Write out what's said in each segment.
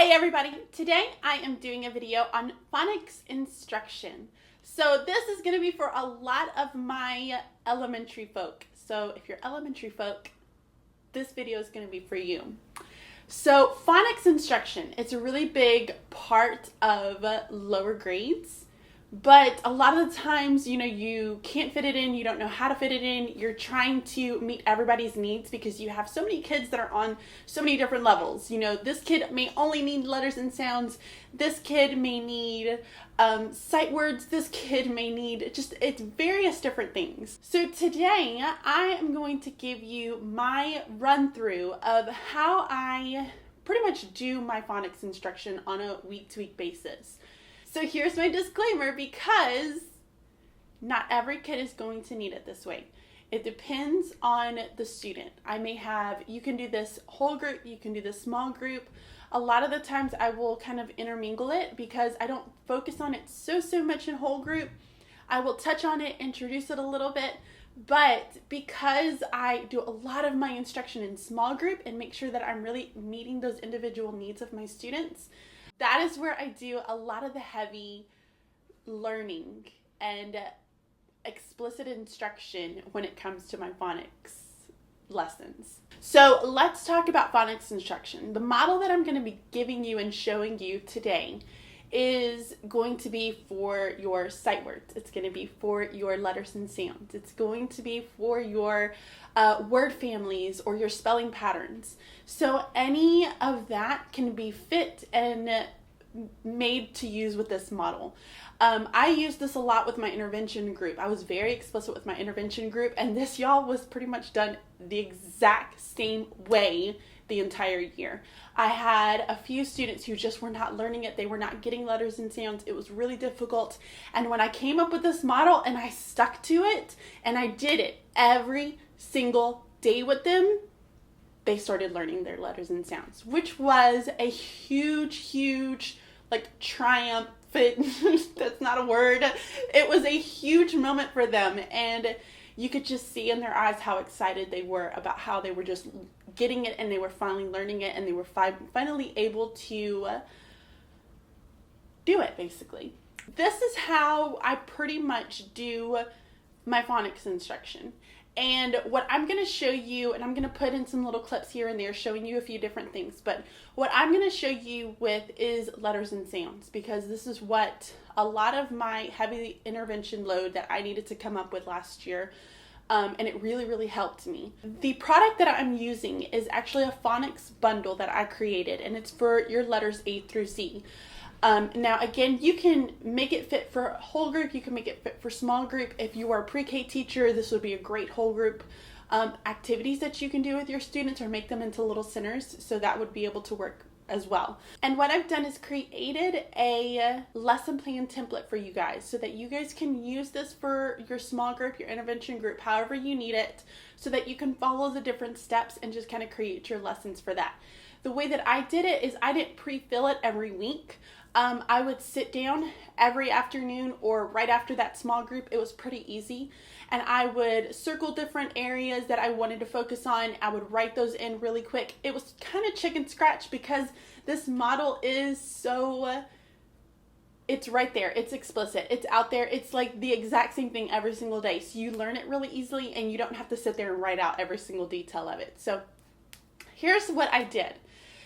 Hey everybody, today I am doing a video on phonics instruction. So this is going to be for a lot of my elementary folk. So if you're elementary folk, this video is going to be for you. So phonics instruction, it's a really big part of lower grades. But a lot of the times, you can't fit it in, you don't know how to fit it in, you're trying to meet everybody's needs because you have so many kids that are on so many different levels. This kid may only need letters and sounds, this kid may need sight words, this kid may need it's various different things. So today, I am going to give you my run through of how I pretty much do my phonics instruction on a week-to-week basis. So here's my disclaimer, because not every kid is going to need it this way. It depends on the student. You can do this whole group, you can do this small group. A lot of the times I will kind of intermingle it because I don't focus on it so much in whole group. I will touch on it, introduce it a little bit, but because I do a lot of my instruction in small group and make sure that I'm really meeting those individual needs of my students, that is where I do a lot of the heavy learning and explicit instruction when it comes to my phonics lessons. So let's talk about phonics instruction. The model that I'm going to be giving you and showing you today is going to be for your sight words. It's going to be for your letters and sounds. It's going to be for your word families or your spelling patterns. So any of that can be fit and made to use with this model. I use this a lot with my intervention group. I was very explicit with my intervention group, and this, y'all, was pretty much done the exact same way the entire year. I had a few students who just were not learning it. They were not getting letters and sounds. It was really difficult. And when I came up with this model and I stuck to it and I did it every single day with them, they started learning their letters and sounds, which was a huge triumph. That's not a word. It was a huge moment for them, and you could just see in their eyes how excited they were about how they were just getting it and they were finally learning it and they were finally able to do it, basically. This is how I pretty much do my phonics instruction. And what I'm going to show you, and I'm going to put in some little clips here and there showing you a few different things, but what I'm going to show you with is letters and sounds, because this is what a lot of my heavy intervention load that I needed to come up with last year, and it really helped me. The product that I'm using is actually a phonics bundle that I created, and it's for your letters A through Z. Now again, you can make it fit for whole group, you can make it fit for small group. If you are a pre-K teacher, this would be a great whole group activities that you can do with your students or make them into little centers, so that would be able to work as well. And what I've done is created a lesson plan template for you guys so that you guys can use this for your small group, your intervention group, however you need it, so that you can follow the different steps and just kind of create your lessons for that. The way that I did it is I didn't pre-fill it every week. I would sit down every afternoon or right after that small group. It was pretty easy. And I would circle different areas that I wanted to focus on. I would write those in really quick. It was kind of chicken scratch because this model is it's right there. It's explicit. It's out there. It's like the exact same thing every single day. So you learn it really easily and you don't have to sit there and write out every single detail of it. So here's what I did.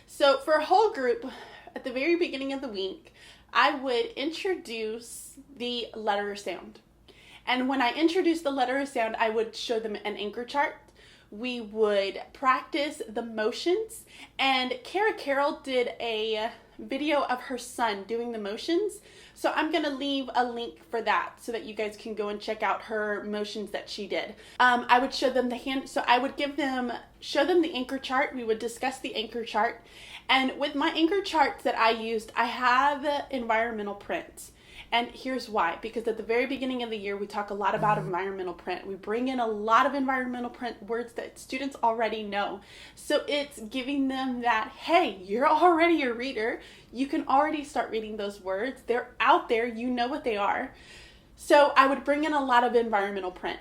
So for a whole group, at the very beginning of the week, I would introduce the letter or sound. And when I introduced the letter or sound, I would show them an anchor chart. We would practice the motions, and Kara Carroll did a video of her son doing the motions. So I'm going to leave a link for that so that you guys can go and check out her motions that she did. I would show them I would show them the anchor chart. We would discuss the anchor chart. And with my anchor charts that I used, I have environmental prints. And here's why. Because at the very beginning of the year, we talk a lot about environmental print. We bring in a lot of environmental print words that students already know. So it's giving them that, hey, you're already a reader. You can already start reading those words. They're out there. You know what they are. So I would bring in a lot of environmental print.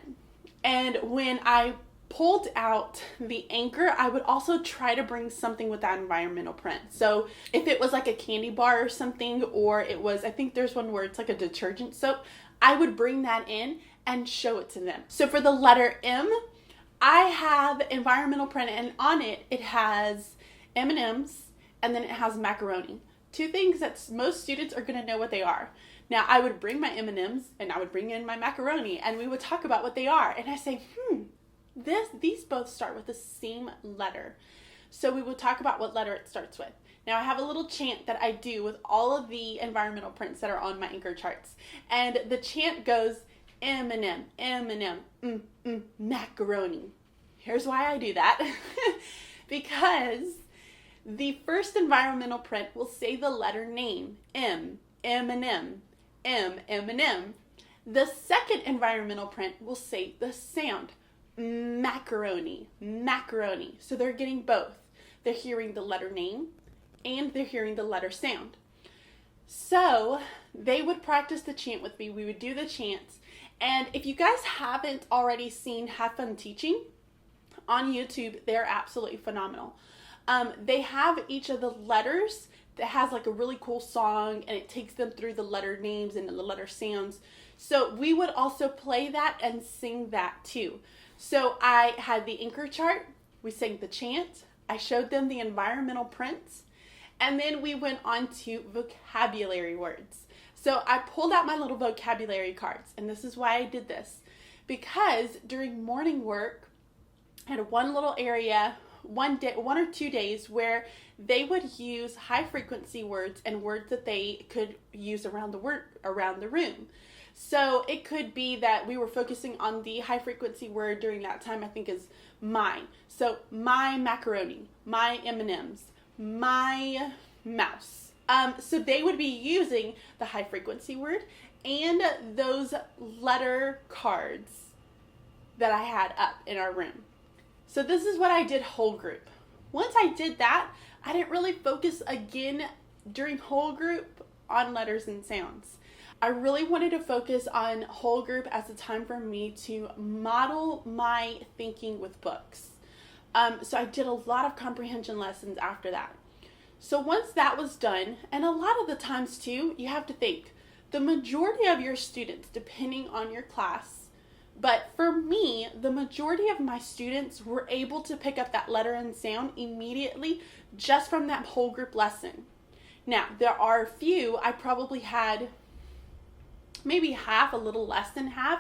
And when I pulled out the anchor, I would also try to bring something with that environmental print. So if it was like a candy bar or something, or it was, I think there's one where it's like a detergent soap, I would bring that in and show it to them. So for the letter M, I have environmental print, and on it, it has M&Ms, and then it has macaroni. Two things that most students are gonna know what they are. Now, I would bring my M&Ms, and I would bring in my macaroni, and we would talk about what they are. And I say, these both start with the same letter. So we would talk about what letter it starts with. Now, I have a little chant that I do with all of the environmental prints that are on my anchor charts. And the chant goes, M&M, M&M, macaroni. Here's why I do that. Because the first environmental print will say the letter name, M, M&M, M, M&M. The second environmental print will say the sound, macaroni, macaroni. So they're getting both. They're hearing the letter name and they're hearing the letter sound. So they would practice the chant with me. We would do the chants. And if you guys haven't already seen Have Fun Teaching on YouTube, they're absolutely phenomenal. They have each of the letters that has like a really cool song, and it takes them through the letter names and the letter sounds. So we would also play that and sing that too. So I had the anchor chart, we sang the chant, I showed them the environmental prints, and then we went on to vocabulary words. So I pulled out my little vocabulary cards, and this is why I did this. Because during morning work, I had one little area, one or 2 days where they would use high frequency words and words that they could use around the room. So it could be that we were focusing on the high frequency word during that time, I think is mine. So my macaroni, my M&Ms, my mouse. So they would be using the high frequency word and those letter cards that I had up in our room. So this is what I did whole group. Once I did that, I didn't really focus again during whole group on letters and sounds. I really wanted to focus on whole group as a time for me to model my thinking with books. So I did a lot of comprehension lessons after that. So once that was done, and a lot of the times too, you have to think, the majority of your students, depending on your class, but for me, the majority of my students were able to pick up that letter and sound immediately just from that whole group lesson. Now, there are a few, I probably had maybe half, a little less than half,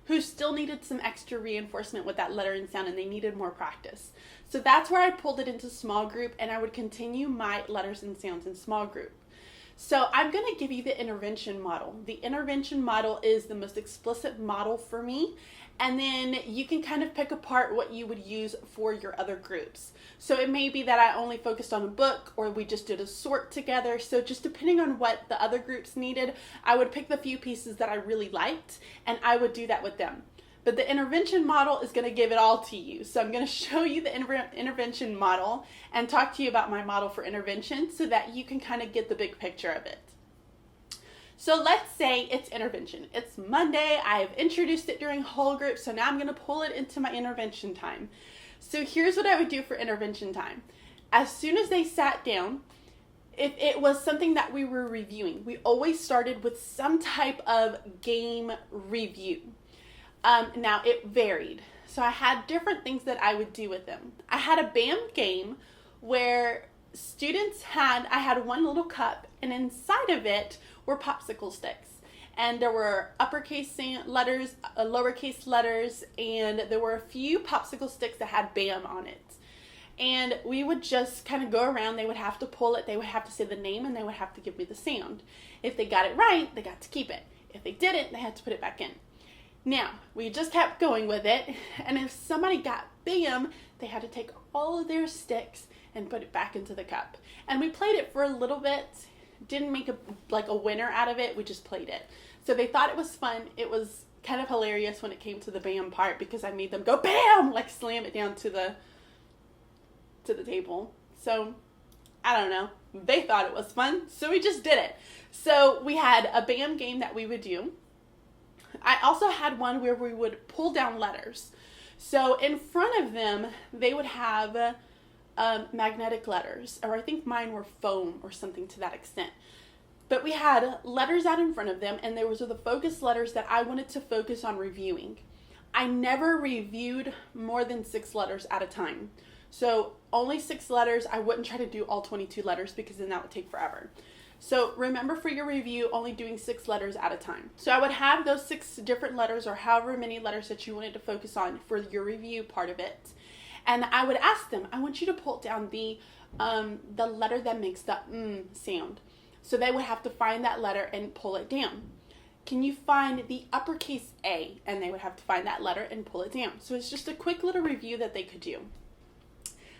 who still needed some extra reinforcement with that letter and sound, and they needed more practice. So that's where I pulled it into small group, and I would continue my letters and sounds in small group. So I'm going to give you the intervention model. The intervention model is the most explicit model for me, and then you can kind of pick apart what you would use for your other groups. So it may be that I only focused on a book, or we just did a sort together. So just depending on what the other groups needed, I would pick the few pieces that I really liked, and I would do that with them. But the intervention model is going to give it all to you. So I'm going to show you the intervention model and talk to you about my model for intervention so that you can kind of get the big picture of it. So let's say it's intervention. It's Monday. I've introduced it during whole group, so now I'm going to pull it into my intervention time. So here's what I would do for intervention time. As soon as they sat down, if it was something that we were reviewing, we always started with some type of game review. Now it varied. So I had different things that I would do with them. I had a BAM game where I had one little cup, and inside of it were popsicle sticks. And there were uppercase letters, lowercase letters, and there were a few popsicle sticks that had BAM on it. And we would just kind of go around. They would have to pull it. They would have to say the name, and they would have to give me the sound. If they got it right, they got to keep it. If they didn't, they had to put it back in. Now, we just kept going with it, and if somebody got BAM, they had to take all of their sticks and put it back into the cup. And we played it for a little bit, didn't make a winner out of it, we just played it. So they thought it was fun. It was kind of hilarious when it came to the BAM part because I made them go BAM, like slam it down to the table. So, I don't know, they thought it was fun, so we just did it. So we had a BAM game that we would do. I also had one where we would pull down letters. So in front of them, they would have magnetic letters, or I think mine were foam or something to that extent. But we had letters out in front of them, and those were the focus letters that I wanted to focus on reviewing. I never reviewed more than 6 letters at a time. So only 6 letters. I wouldn't try to do all 22 letters because then that would take forever. So remember, for your review, only doing 6 letters at a time. So I would have those 6 different letters, or however many letters that you wanted to focus on for your review part of it. And I would ask them, I want you to pull down the letter that makes the sound. So they would have to find that letter and pull it down. Can you find the uppercase A? And they would have to find that letter and pull it down. So it's just a quick little review that they could do.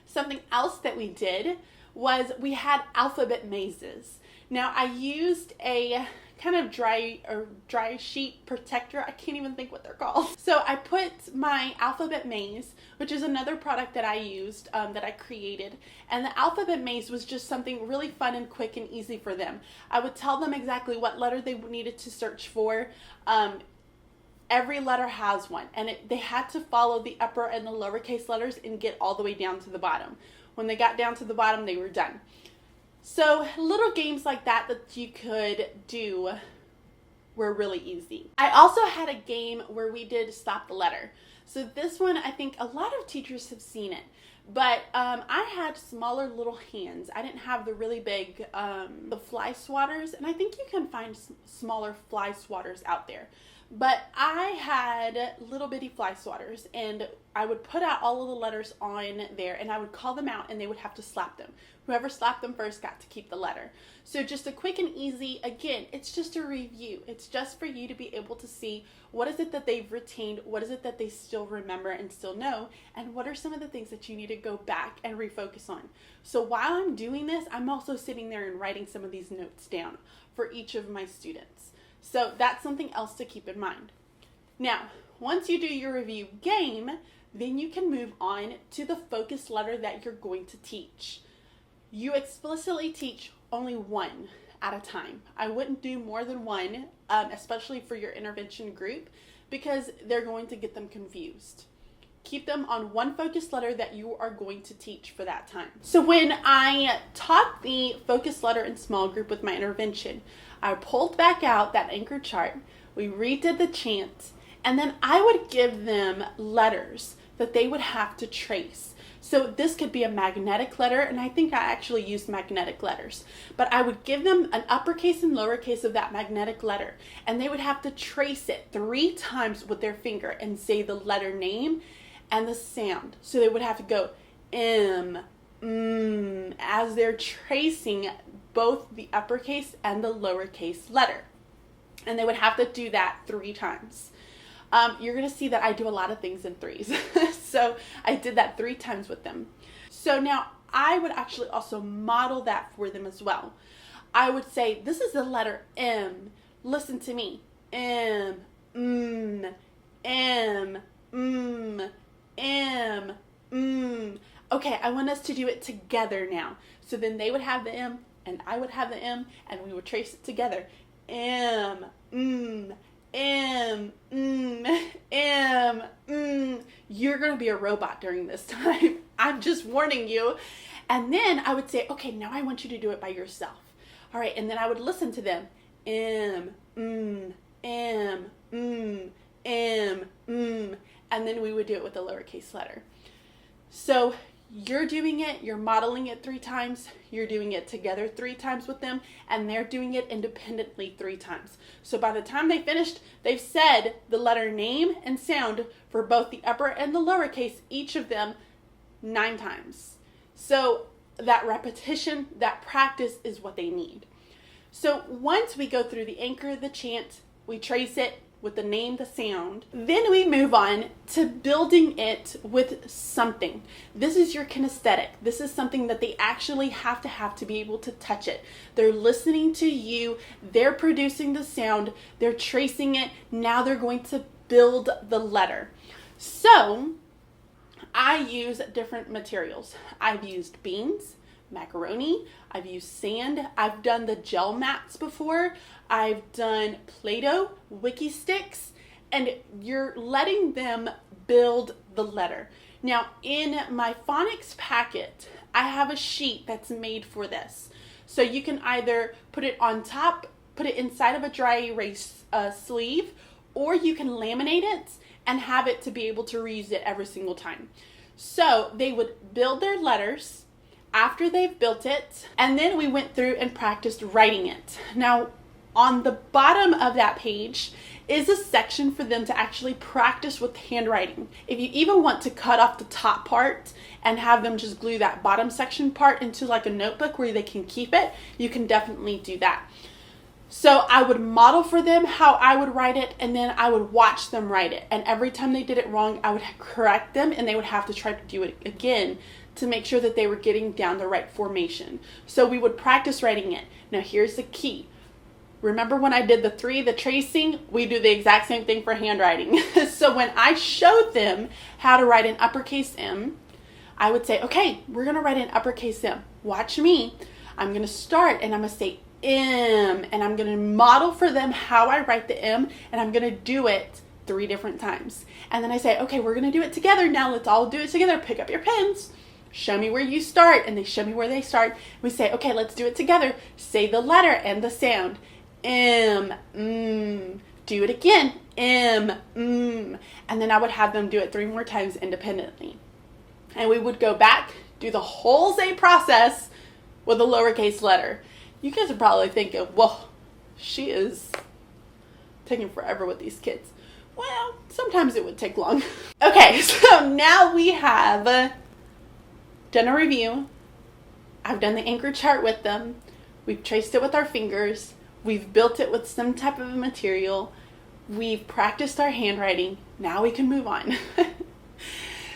Something else that we did was we had alphabet mazes. Now I used a kind of dry sheet protector. I can't even think what they're called. So I put my alphabet maze, which is another product that I used, that I created. And the alphabet maze was just something really fun and quick and easy for them. I would tell them exactly what letter they needed to search for. Every letter has one, and they had to follow the upper and the lowercase letters and get all the way down to the bottom. When they got down to the bottom, they were done. So little games like that you could do were really easy. I also had a game where we did Stop the Letter. So this one, I think a lot of teachers have seen it, but I had smaller little hands. I didn't have the really big, the fly swatters, and I think you can find smaller fly swatters out there. But I had little bitty fly swatters, and I would put out all of the letters on there, and I would call them out, and they would have to slap them. Whoever slapped them first got to keep the letter. So just a quick and easy, again, it's just a review. It's just for you to be able to see what is it that they've retained, what is it that they still remember and still know, and what are some of the things that you need to go back and refocus on. So while I'm doing this, I'm also sitting there and writing some of these notes down for each of my students. So that's something else to keep in mind. Now, once you do your review game, then you can move on to the focus letter that you're going to teach. You explicitly teach only one at a time. I wouldn't do more than one, especially for your intervention group, because they're going to get them confused. Keep them on one focus letter that you are going to teach for that time. So when I taught the focus letter in small group with my intervention, I pulled back out that anchor chart, we redid the chant, and then I would give them letters that they would have to trace. So this could be a magnetic letter, and I think I actually used magnetic letters. But I would give them an uppercase and lowercase of that magnetic letter, and they would have to trace it 3 times with their finger and say the letter name and the sound. So they would have to go M, as they're tracing both the uppercase and the lowercase letter. And they would have to do that 3 times. You're going to see that I do a lot of things in 3s. So I did that 3 times with them. So now I would actually also model that for them as well. I would say, this is the letter M. Listen to me. M, M, M, M. Okay, I want us to do it together now. So then they would have the M, and I would have the M, and we would trace it together. M, M, M, M. You're going to be a robot during this time. I'm just warning you. And then I would say, okay, now I want you to do it by yourself. All right, and then I would listen to them. M, M, M, M, M. And then we would do it with a lowercase letter. So you're doing it, you're modeling it 3 times, you're doing it together 3 times with them, and they're doing it independently 3 times. So by the time they finished, they've said the letter name and sound for both the upper and the lowercase, each of them 9 times. So that repetition, that practice is what they need. So once we go through the anchor, the chant, we trace it with the name, the sound, then we move on to building it with something. This is your kinesthetic. This is something that they actually have to be able to touch it. They're listening to you, they're producing the sound, they're tracing it, now they're going to build the letter. So I use different materials. I've used beans, macaroni, I've used sand, I've done the gel mats before, I've done Play-Doh, Wiki sticks, and you're letting them build the letter. Now, in my phonics packet, I have a sheet that's made for this. So you can either put it on top, put it inside of a dry erase sleeve, or you can laminate it and have it to be able to reuse it every single time. So they would build their letters after they've built it, and then we went through and practiced writing it. Now, on the bottom of that page is a section for them to actually practice with handwriting. If you even want to cut off the top part and have them just glue that bottom section part into like a notebook where they can keep it, you can definitely do that. So I would model for them how I would write it, and then I would watch them write it. And every time they did it wrong, I would correct them, and they would have to try to do it again to make sure that they were getting down the right formation. So we would practice writing it. Now here's the key. Remember when I did the tracing? We do the exact same thing for handwriting. So when I showed them how to write an uppercase M, I would say, okay, we're gonna write an uppercase M. Watch me. I'm gonna start and I'm gonna say M, and I'm gonna model for them how I write the M, and I'm gonna do it 3 different times. And then I say, okay, we're gonna do it together now. Let's all do it together. Pick up your pens. Show me where you start, and they show me where they start. We say, okay, let's do it together. Say the letter and the sound. M, do it again. M, and then I would have them do it 3 more times independently. And we would go back, do the whole same process with a lowercase letter. You guys are probably thinking, whoa, she is taking forever with these kids. Well, sometimes it would take long. Okay, so now we have done a review. I've done the anchor chart with them. We've traced it with our fingers. We've built it with some type of material. We've practiced our handwriting. Now we can move on.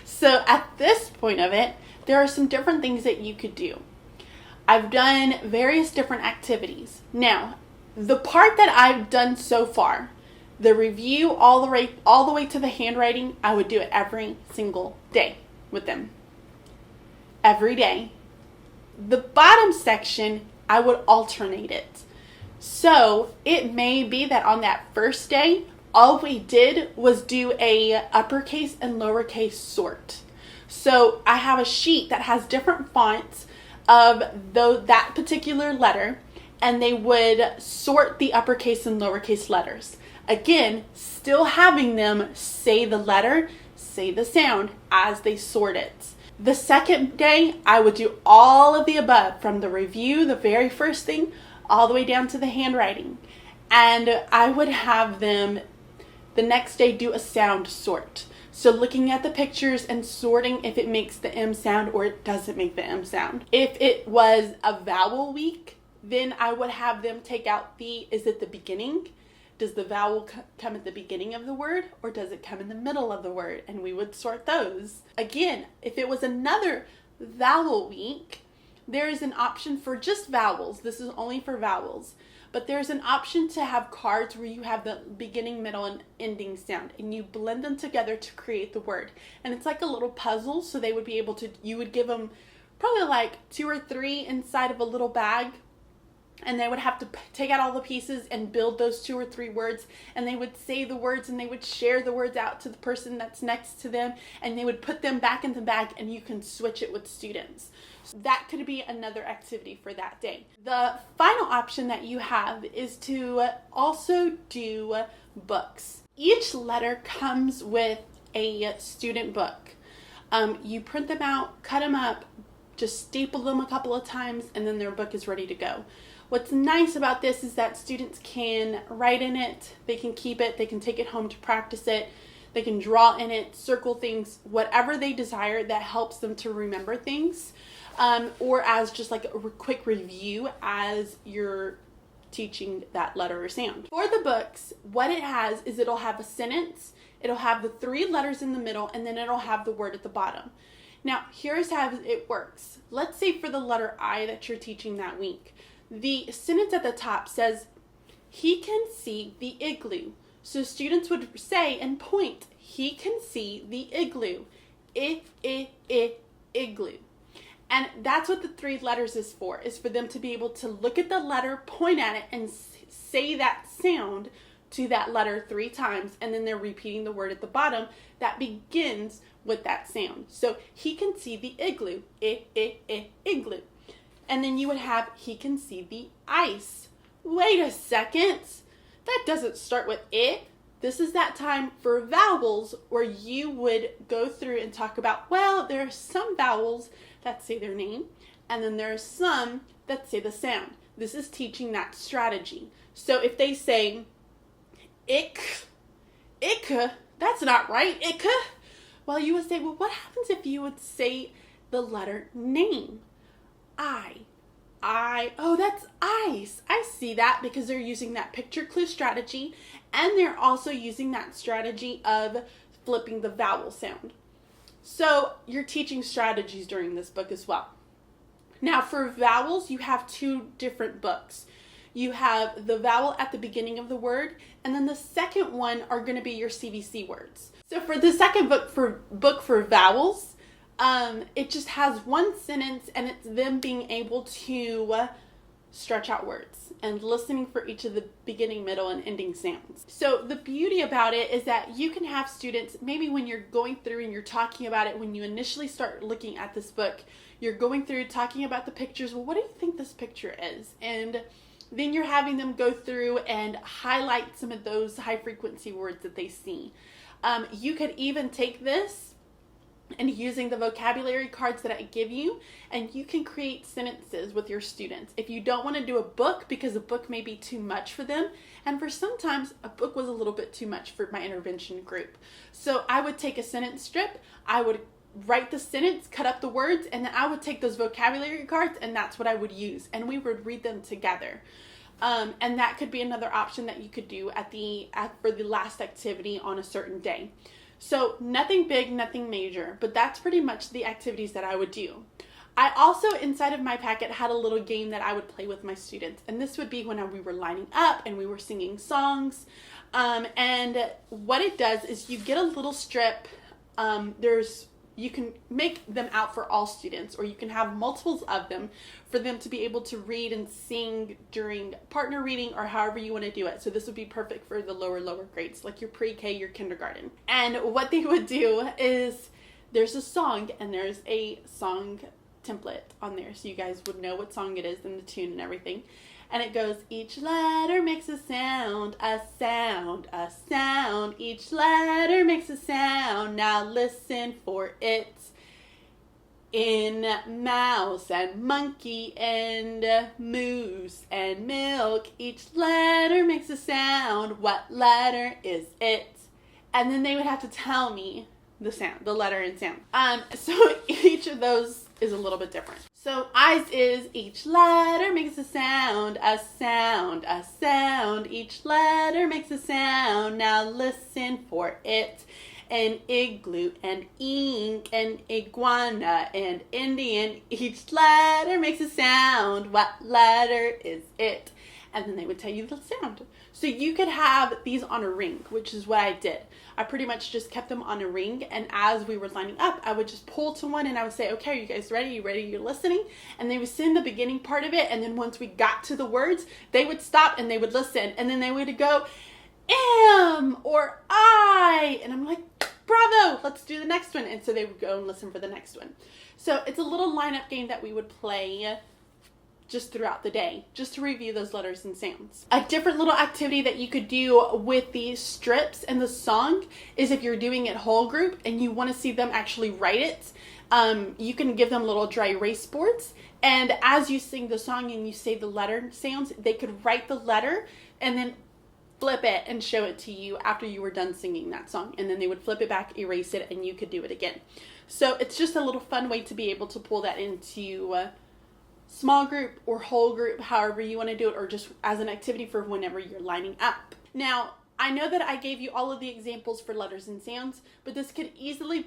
So at this point of it, there are some different things that you could do. I've done various different activities. Now, the part that I've done so far, the review all the way to the handwriting, I would do it every single day with them. Every day. The bottom section, I would alternate it. So it may be that on that first day, all we did was do a uppercase and lowercase sort. So I have a sheet that has different fonts of that particular letter, and they would sort the uppercase and lowercase letters. Again, still having them say the letter, say the sound as they sort it. The second day, I would do all of the above, from the review, the very first thing, all the way down to the handwriting. And I would have them the next day do a sound sort. So looking at the pictures and sorting if it makes the M sound or it doesn't make the M sound. If it was a vowel week, then I would have them take out is it the beginning? Does the vowel come at the beginning of the word, or does it come in the middle of the word? And we would sort those. Again, if it was another vowel week, there is an option for just vowels. This is only for vowels. But there's an option to have cards where you have the beginning, middle, and ending sound, and you blend them together to create the word. And it's like a little puzzle, so they would be able to, you would give them probably like 2 or 3 inside of a little bag, and they would have to take out all the pieces and build those 2 or 3 words, and they would say the words, and they would share the words out to the person that's next to them, and they would put them back in the bag, and you can switch it with students. So that could be another activity for that day. The final option that you have is to also do books. Each letter comes with a student book. You print them out, cut them up, just staple them a couple of times, and then their book is ready to go. What's nice about this is that students can write in it, they can keep it, they can take it home to practice it, they can draw in it, circle things, whatever they desire that helps them to remember things, or as just like a quick review as you're teaching that letter or sound. For the books, what it has is it'll have a sentence, it'll have the 3 letters in the middle, and then it'll have the word at the bottom. Now, here's how it works. Let's say for the letter I that you're teaching that week, the sentence at the top says, he can see the igloo. So students would say and point, he can see the igloo. Igloo. And that's what the 3 letters is for them to be able to look at the letter, point at it, and say that sound to that letter 3 times, and then they're repeating the word at the bottom that begins with that sound. So he can see the igloo, igloo. And then you would have, he can see the ice. Wait a second, that doesn't start with it. This is that time for vowels where you would go through and talk about, well, there are some vowels that say their name, and then there are some that say the sound. This is teaching that strategy. So if they say, ick, that's not right, ick. Well, you would say, well, what happens if you would say the letter name? Oh, that's ice. I see that, because they're using that picture clue strategy, and they're also using that strategy of flipping the vowel sound. So you're teaching strategies during this book as well. Now for vowels, you have 2 different books. You have the vowel at the beginning of the word, and then the second one are going to be your CVC words. So for the second book for vowels, it just has 1 sentence, and it's them being able to stretch out words and listening for each of the beginning, middle, and ending sounds. So the beauty about it is that you can have students, maybe when you're going through and you're talking about it, when you initially start looking at this book, you're going through talking about the pictures. Well, what do you think this picture is? And then you're having them go through and highlight some of those high frequency words that they see. You could even take this and using the vocabulary cards that I give you, and you can create sentences with your students. If you don't want to do a book, because a book may be too much for them, and for sometimes a book was a little bit too much for my intervention group. So I would take a sentence strip, I would write the sentence, cut up the words, and then I would take those vocabulary cards, and that's what I would use, and we would read them together. And that could be another option that you could do for the last activity on a certain day. So nothing big, nothing major, but that's pretty much the activities that I would do. I also, inside of my packet, had a little game that I would play with my students. And this would be when we were lining up and we were singing songs. And what it does is you get a little strip. You can make them out for all students, or you can have multiples of them for them to be able to read and sing during partner reading, or however you want to do it. So this would be perfect for the lower grades, like your pre-K, your kindergarten. And what they would do is there's a song, and there's a song template on there, so you guys would know what song it is and the tune and everything. And it goes, each letter makes a sound, a sound, a sound. Each letter makes a sound. Now listen for it. In mouse and monkey and moose and milk, each letter makes a sound. What letter is it? And then they would have to tell me the sound, the letter and sound. So each of those is a little bit different. So eyes is each letter makes a sound, a sound, a sound. Each letter makes a sound. Now listen for it. An igloo and ink and iguana and Indian. Each letter makes a sound. What letter is it? And then they would tell you the sound. So you could have these on a ring, which is what I did. I pretty much just kept them on a ring, and as we were lining up, I would just pull to one and I would say, okay, are you guys ready? You ready? You're listening? And they would sing the beginning part of it, and then once we got to the words, they would stop and they would listen, and then they would go, am or I, and I'm like, bravo, let's do the next one. And so they would go and listen for the next one. So it's a little lineup game that we would play just throughout the day, just to review those letters and sounds. A different little activity that you could do with these strips and the song is if you're doing it whole group and you want to see them actually write it, you can give them little dry erase boards, and as you sing the song and you say the letter sounds, they could write the letter and then flip it and show it to you after you were done singing that song, and then they would flip it back, erase it, and you could do it again. So it's just a little fun way to be able to pull that into small group or whole group, however you want to do it, or just as an activity for whenever you're lining up. Now, I know that I gave you all of the examples for letters and sounds, but this could easily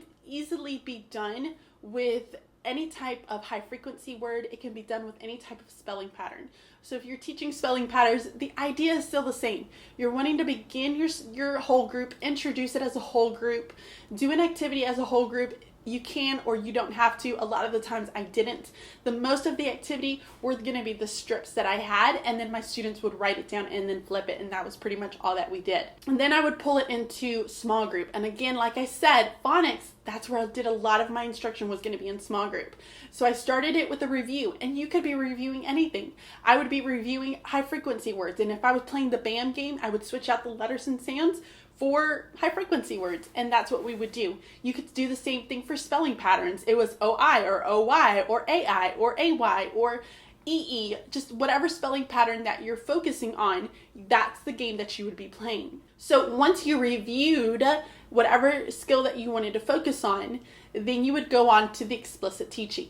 be done with any type of high frequency word. It can be done with any type of spelling pattern. So if you're teaching spelling patterns, the idea is still the same. You're wanting to begin your whole group, introduce it as a whole group, do an activity as a whole group, you can or you don't have to. A lot of the times I didn't. The most of the activity were going to be the strips that I had, and then my students would write it down and then flip it, and that was pretty much all that we did. And then I would pull it into small group. And again, like I said, phonics, that's where I did a lot of my instruction, was going to be in small group. So I started it with a review, and you could be reviewing anything. I would be reviewing high frequency words, and if I was playing the BAM game, I would switch out the letters and sounds for high frequency words, and that's what we would do. You could do the same thing for spelling patterns. It was OI or OY or AI or AY or EE, just whatever spelling pattern that you're focusing on, that's the game that you would be playing. So once you reviewed whatever skill that you wanted to focus on, then you would go on to the explicit teaching,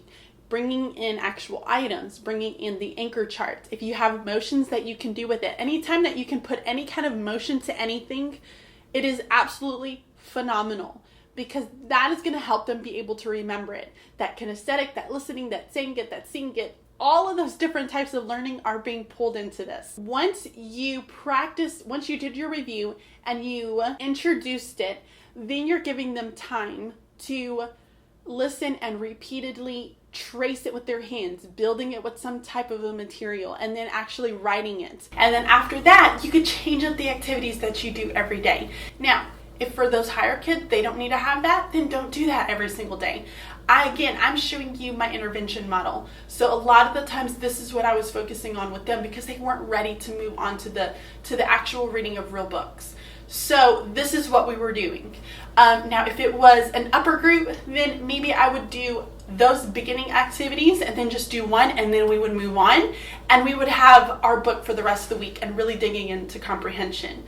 bringing in actual items, bringing in the anchor chart. If you have motions that you can do with it, anytime that you can put any kind of motion to anything, it is absolutely phenomenal, because that is going to help them be able to remember it. That kinesthetic, that listening, that saying it, that seeing it, all of those different types of learning are being pulled into this. Once you did your review and you introduced it, then you're giving them time to listen and repeatedly trace it with their hands, building it with some type of a material, and then actually writing it. And then after that, you could change up the activities that you do every day. Now, if for those higher kids, they don't need to have that, then don't do that every single day. I'm showing you my intervention model. So a lot of the times this is what I was focusing on with them, because they weren't ready to move on to the actual reading of real books. So this is what we were doing. Now, if it was an upper group, then maybe I would do those beginning activities and then just do one, and then we would move on, and we would have our book for the rest of the week and really digging into comprehension.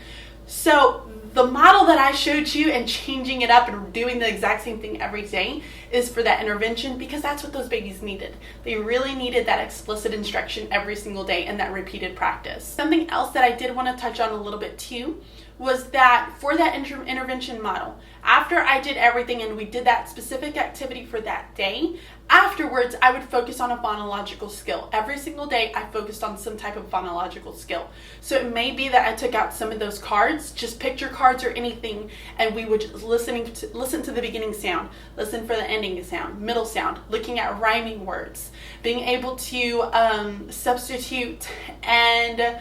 So the model that I showed you and changing it up and doing the exact same thing every day is for that intervention, because that's what those babies needed. They really needed that explicit instruction every single day and that repeated practice. Something else that I did want to touch on a little bit too was that for that intervention model, after I did everything and we did that specific activity for that day, afterwards I would focus on a phonological skill. Every single day I focused on some type of phonological skill. So it may be that I took out some of those cards, just picture cards or anything, and we would just listen to the beginning sound, listen for the ending sound, middle sound, looking at rhyming words, being able to substitute and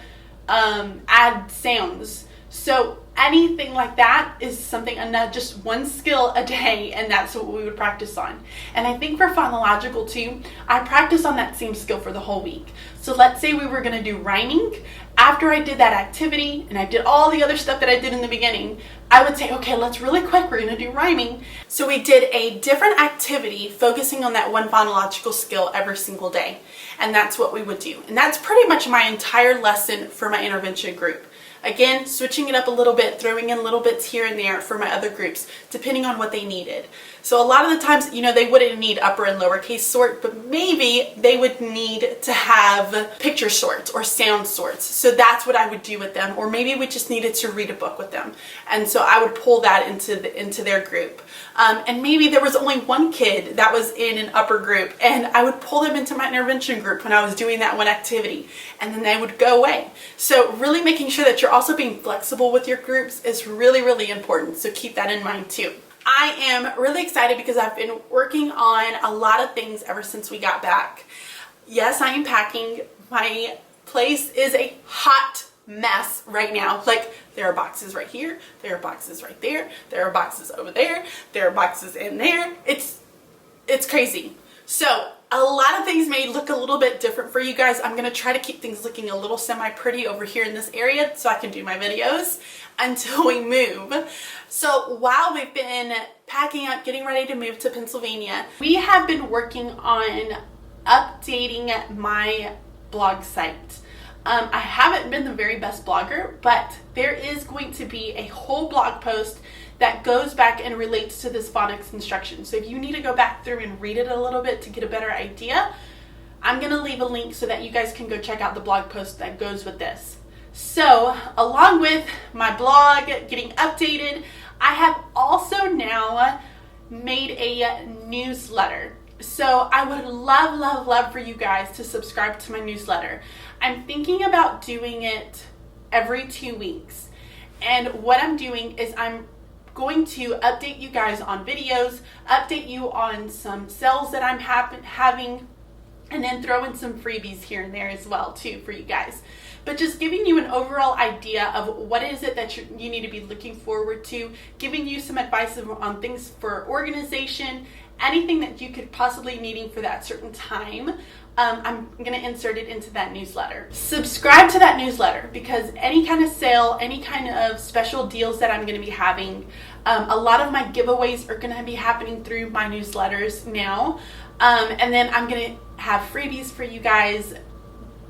add sounds. So anything like that is something, and not just one skill a day, and that's what we would practice on. And I think for phonological too, I practice on that same skill for the whole week. So let's say we were going to do rhyming. After I did that activity and I did all the other stuff that I did in the beginning, I would say, okay, let's really quick, we're going to do rhyming. So we did a different activity focusing on that one phonological skill every single day. And that's what we would do. And that's pretty much my entire lesson for my intervention group. Again, switching it up a little bit, throwing in little bits here and there for my other groups, depending on what they needed. So a lot of the times, they wouldn't need upper and lowercase sort, but maybe they would need to have picture sorts or sound sorts. So that's what I would do with them. Or maybe we just needed to read a book with them. And so I would pull that into their group. And maybe there was only one kid that was in an upper group, and I would pull them into my intervention group when I was doing that one activity, and then they would go away. So really making sure that you're also being flexible with your groups is really, really important. So keep that in mind too. I am really excited because I've been working on a lot of things ever since we got back. Yes, I am packing. My place is a hot mess right now. Like, there are boxes right here, there are boxes right there, there are boxes over there, there are boxes in there. It's crazy. So a lot of things may look a little bit different for you guys. I'm going to try to keep things looking a little semi-pretty over here in this area so I can do my videos until we move. So while we've been packing up, getting ready to move to Pennsylvania, we have been working on updating my blog site. I haven't been the very best blogger, but there is going to be a whole blog post that goes back and relates to this phonics instruction. So if you need to go back through and read it a little bit to get a better idea, I'm going to leave a link so that you guys can go check out the blog post that goes with this. So along with my blog getting updated, I have also now made a newsletter. So I would love, love, love for you guys to subscribe to my newsletter. I'm thinking about doing it every 2 weeks. And what I'm doing is I'm going to update you guys on videos, update you on some sales that I'm having, and then throw in some freebies here and there as well too for you guys. But just giving you an overall idea of what is it that you need to be looking forward to, giving you some advice on things for organization, anything that you could possibly needing for that certain time. I'm going to insert it into that newsletter. Subscribe to that newsletter, because any kind of sale, any kind of special deals that I'm going to be having, a lot of my giveaways are going to be happening through my newsletters now. And then I'm going to have freebies for you guys.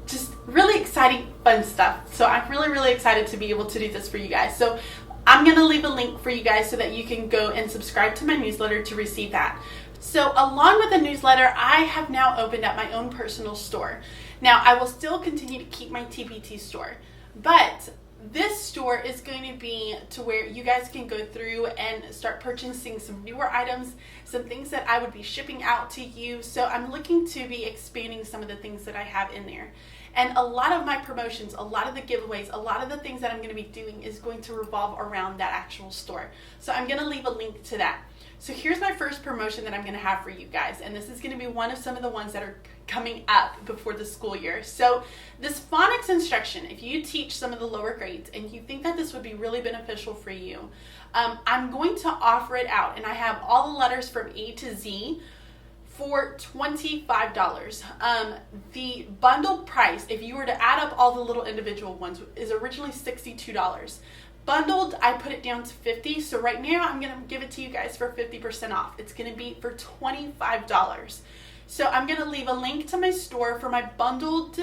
Just really exciting, fun stuff. So I'm really, really excited to be able to do this for you guys. So I'm going to leave a link for you guys so that you can go and subscribe to my newsletter to receive that. So along with the newsletter, I have now opened up my own personal store. Now, I will still continue to keep my TPT store, but this store is going to be to where you guys can go through and start purchasing some newer items, some things that I would be shipping out to you. So I'm looking to be expanding some of the things that I have in there. And a lot of my promotions, a lot of the giveaways, a lot of the things that I'm going to be doing is going to revolve around that actual store. So I'm going to leave a link to that. So here's my first promotion that I'm going to have for you guys. And this is going to be one of some of the ones that are coming up before the school year. So this phonics instruction, if you teach some of the lower grades and you think that this would be really beneficial for you, I'm going to offer it out. And I have all the letters from A to Z for $25. The bundled price, if you were to add up all the little individual ones, is originally $62. Bundled, I put it down to $50. So right now I'm going to give it to you guys for 50% off. It's going to be for $25. So I'm going to leave a link to my store for my bundled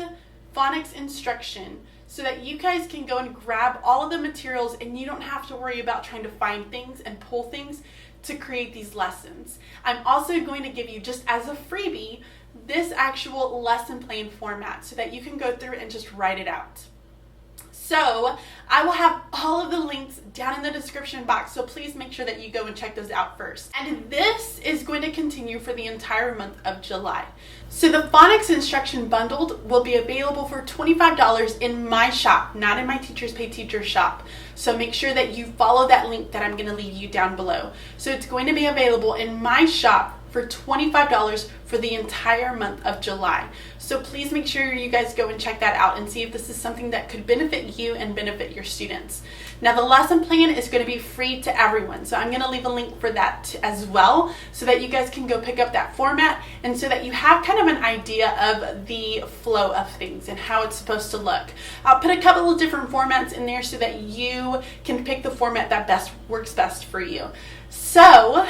phonics instruction so that you guys can go and grab all of the materials and you don't have to worry about trying to find things and pull things to create these lessons. I'm also going to give you, just as a freebie, this actual lesson plan format so that you can go through and just write it out. So I will have all of the links down in the description box, so please make sure that you go and check those out first. And this is going to continue for the entire month of July. So the phonics instruction bundled will be available for $25 in my shop, not in my Teachers Pay Teachers shop. So make sure that you follow that link that I'm going to leave you down below. So it's going to be available in my shop for $25 for the entire month of July. So please make sure you guys go and check that out and see if this is something that could benefit you and benefit your students. Now the lesson plan is going to be free to everyone. So I'm going to leave a link for that as well so that you guys can go pick up that format and so that you have kind of an idea of the flow of things and how it's supposed to look. I'll put a couple of different formats in there so that you can pick the format that works best for you. So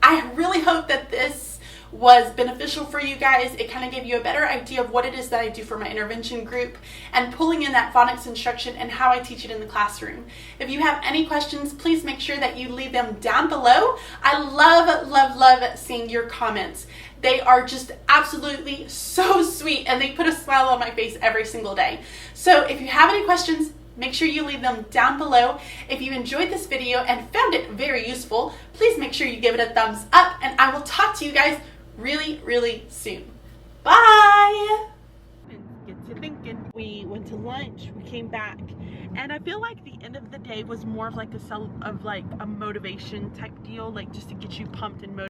I really hope that this was beneficial for you guys. It kind of gave you a better idea of what it is that I do for my intervention group and pulling in that phonics instruction and how I teach it in the classroom. If you have any questions, please make sure that you leave them down below. I love, love, love seeing your comments. They are just absolutely so sweet and they put a smile on my face every single day. So if you have any questions, make sure you leave them down below. If you enjoyed this video and found it very useful, please make sure you give it a thumbs up, and I will talk to you guys really, really soon. Bye! Get to thinking. We went to lunch, we came back, and I feel like the end of the day was more of like a motivation type deal, like just to get you pumped and motivated.